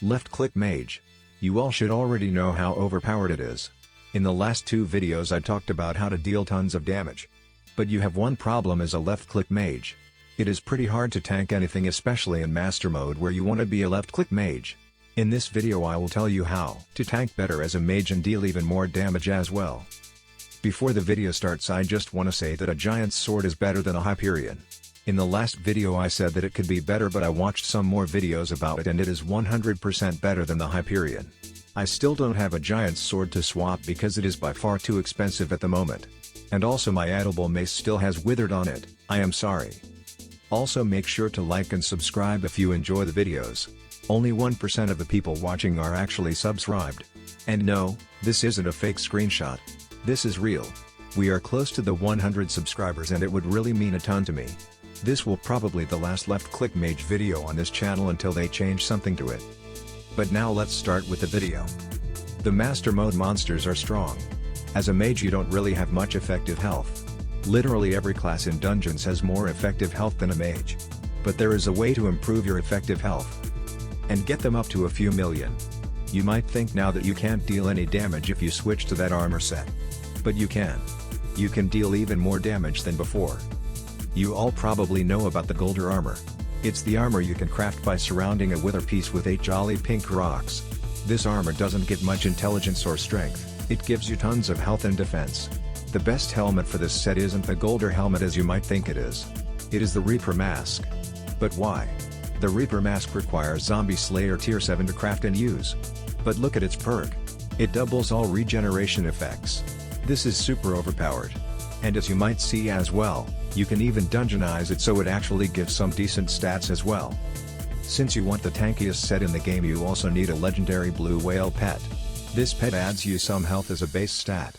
Left-click Mage. You all should already know how overpowered it is. In the last two videos I talked about how to deal tons of damage. But you have one problem as a left-click Mage. It is pretty hard to tank anything, especially in Master Mode where you want to be a left-click Mage. In this video I will tell you how to tank better as a Mage and deal even more damage as well. Before the video starts, I just want to say that a Giant's Sword is better than a Hyperion. In the last video I said that it could be better, but I watched some more videos about it and it is 100% better than the Hyperion. I still don't have a Giant's Sword to swap because it is by far too expensive at the moment. And also my edible mace still has withered on it. I am sorry. Also make sure to like and subscribe if you enjoy the videos. Only 1% of the people watching are actually subscribed. And no, this isn't a fake screenshot. This is real. We are close to the 100 subscribers and it would really mean a ton to me. This will probably the last left-click Mage video on this channel until they change something to it. But now let's start with the video. The Master Mode monsters are strong. As a Mage you don't really have much effective health. Literally every class in Dungeons has more effective health than a Mage. But there is a way to improve your effective health. And get them up to a few million. You might think now that you can't deal any damage if you switch to that armor set. But you can. You can deal even more damage than before. You all probably know about the Golder armor. It's the armor you can craft by surrounding a wither piece with 8 jolly pink rocks. This armor doesn't get much intelligence or strength, it gives you tons of health and defense. The best helmet for this set isn't the Golder helmet as you might think it is. It is the Reaper mask. But why? The Reaper mask requires Zombie Slayer tier 7 to craft and use. But look at its perk. It doubles all regeneration effects. This is super overpowered. And as you might see as well, you can even dungeonize it so it actually gives some decent stats as well. Since you want the tankiest set in the game, you also need a legendary blue whale pet. This pet adds you some health as a base stat.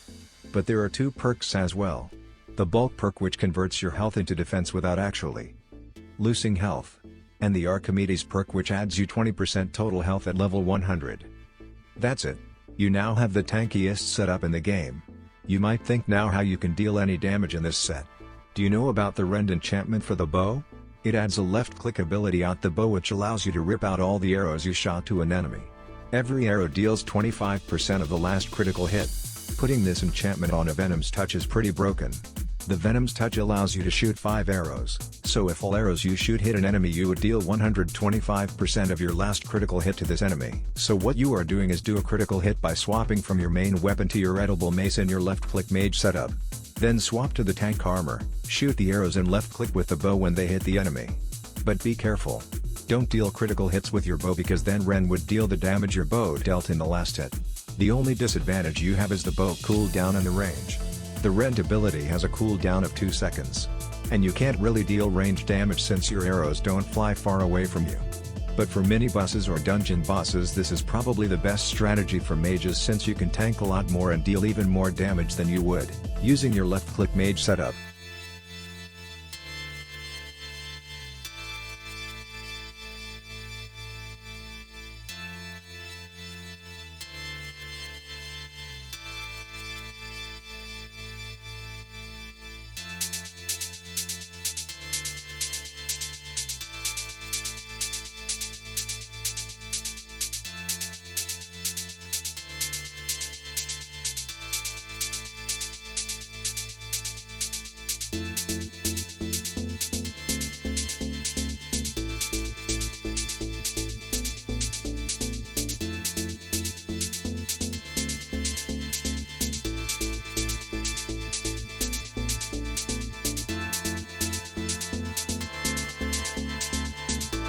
But there are two perks as well. The bulk perk, which converts your health into defense without actually losing health. And the Archimedes perk, which adds you 20% total health at level 100. That's it. You now have the tankiest setup in the game. You might think now how you can deal any damage in this set. Do you know about the Ren Enchantment for the bow? It adds a left-click ability out the bow which allows you to rip out all the arrows you shot to an enemy. Every arrow deals 25% of the last critical hit. Putting this enchantment on a Venom's Touch is pretty broken. The Venom's Touch allows you to shoot 5 arrows, so if all arrows you shoot hit an enemy you would deal 125% of your last critical hit to this enemy. So what you are doing is do a critical hit by swapping from your main weapon to your edible mace in your left-click Mage setup. Then swap to the tank armor, shoot the arrows and left-click with the bow when they hit the enemy. But be careful. Don't deal critical hits with your bow because then Ren would deal the damage your bow dealt in the last hit. The only disadvantage you have is the bow cooldown and the range. The Ren ability has a cooldown of 2 seconds. And you can't really deal range damage since your arrows don't fly far away from you. But for mini bosses or dungeon bosses this is probably the best strategy for mages since you can tank a lot more and deal even more damage than you would using your left-click Mage setup.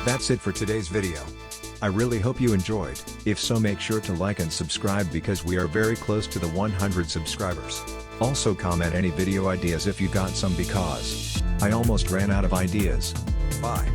That's it for today's video. I really hope you enjoyed. If so, make sure to like and subscribe because we are very close to the 100 subscribers. Also comment any video ideas if you got some because I almost ran out of ideas. Bye.